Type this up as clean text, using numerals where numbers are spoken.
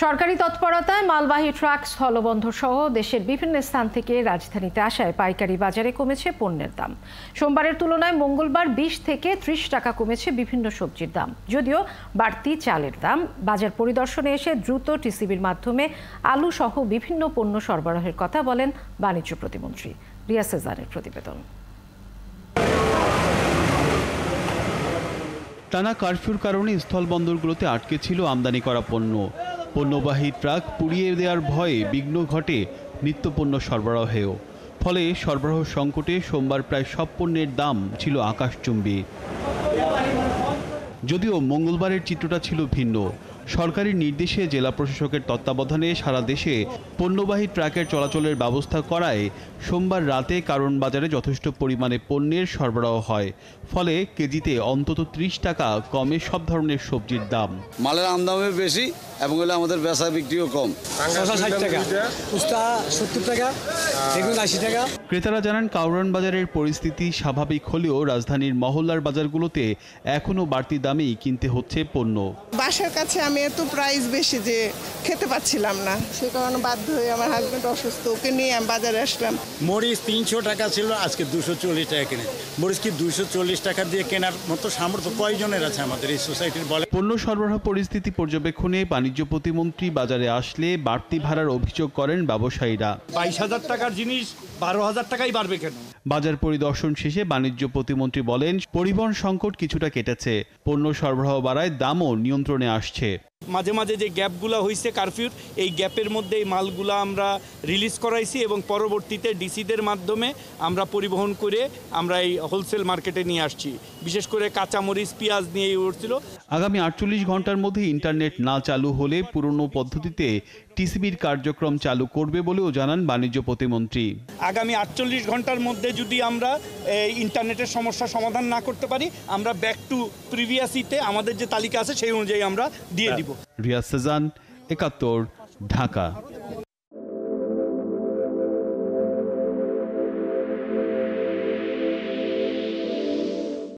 সরকারি তৎপরতায় মালবাহী ট্রাক স্থলবন্দর সহ দেশের বিভিন্ন স্থান থেকে রাজধানীতে আসায় পাইকারি বাজারে কমেছে পণ্যের দাম। সোমবারের তুলনায় মঙ্গলবার 20 থেকে 30 টাকা কমেছে বিভিন্ন সবজির দাম। যদিও বাড়তি চালের দাম। বাজার পরিদর্শনে এসে দ্রুত টিসিবির মাধ্যমে আলু সহ বিভিন্ন পণ্য সরবরাহের কথা বলেন বাণিজ্য প্রতিমন্ত্রী। রিয়া সেজানের প্রতিবেদন। টানা কারফিউর কারণে স্থলবন্দরগুলোতে আটকে ছিল আমদানি করা পণ্যবাহী ট্রাক পুড়িয়ে দেওয়ার ভয়ে বিঘ্ন ঘটে নিত্যপণ্য সরবরাহেও। ফলে সরবরাহ সংকটে সোমবার প্রায় সব পণ্যের দাম ছিল আকাশচুম্বী। যদিও মঙ্গলবারের চিত্রটা ছিল ভিন্ন। সরকারি নির্দেশে জেলা প্রশাসকের তত্ত্বাবধানে সারা দেশে পণ্যবাহী ট্রাকের চলাচলের ব্যবস্থা করায় সোমবার রাতে কারণ বাজারে যথেষ্ট পরিমাণে পণ্যের সরবরাহ হয়। ফলে কেজিতে অন্তত 30 টাকা কমে সব ধরনের সবজির দাম। মালের আমদানি বেশি এবং আমাদের বেচা বিক্রিও কম। 60 টাকা, উস্তা 70 টাকা, বেগুন 80 টাকা। ক্রেতারা জানান কাউরান বাজারের পরিস্থিতি স্বাভাবিক হলেও রাজধানীর মহল্লার বাজারগুলোতে এখনো বাড়তি দামেই কিনতে হচ্ছে পণ্য। বাসার কাছে আমি এত প্রাইস বেশি যে খেতে পাচ্ছিলাম না, সে কারণে বাধ্য হয়ে আমার হাজবেন্ড অসুস্থ, ওকে নিয়ে আমি বাজারে আসলাম। মরিচ 300 টাকা ছিল, আজকে 240 টাকা কিনে। মরিচ কি 240 টাকা দিয়ে কেনার মতো সামর্থ্য কয়জনের আছে আমাদের এই সোসাইটির? বলে পণ্য সরবরাহ পরিস্থিতি পর্যবেক্ষণে বাণিজ্য প্রতিমন্ত্রী বাজারে আসলে বাড়তি ভাড়ার অভিযোগ করেন ব্যবসায়ীরা। 22,000 টাকার জিনিস 12,000 টাকাই বাড়বে কেন? বাজার পরিদর্শন শেষে বাণিজ্য প্রতিমন্ত্রী বলেন, পরিবহন সংকট কিছুটা কেটেছে, পণ্য সরবরাহ বাড়ায় দামও নিয়ন্ত্রণে আসছে। মাঝে মাঝে যে গ্যাপগুলো হয়েছে কারফিউর, এই গ্যাপের মধ্যে এই মালগুলো আমরা রিলিজ করাইছি এবং পরবর্তীতে ডিসিদের মাধ্যমে আমরা পরিবহন করে আমরা এই হোলসেল মার্কেটে নিয়ে আসছি। বিশেষ করে কাঁচামরিচ, পেঁয়াজ নিয়ে উঠছিল। আগামী 48 ঘন্টার মধ্যে ইন্টারনেট না চালু হলে পুরনো পদ্ধতিতে টিসিবির কার্যক্রম চালু করবে বলেও জানান বাণিজ্য প্রতিমন্ত্রী। আগামী 48 ঘন্টার মধ্যে যদি আমরা ইন্টারনেটের সমস্যা সমাধান না করতে পারি, আমরা ব্যাক টু প্রিভিয়াসিতে আমাদের যে তালিকা আছে সেই অনুযায়ী আমরা দিয়ে দিব। রিয়াজ সেজান, 71, ঢাকা।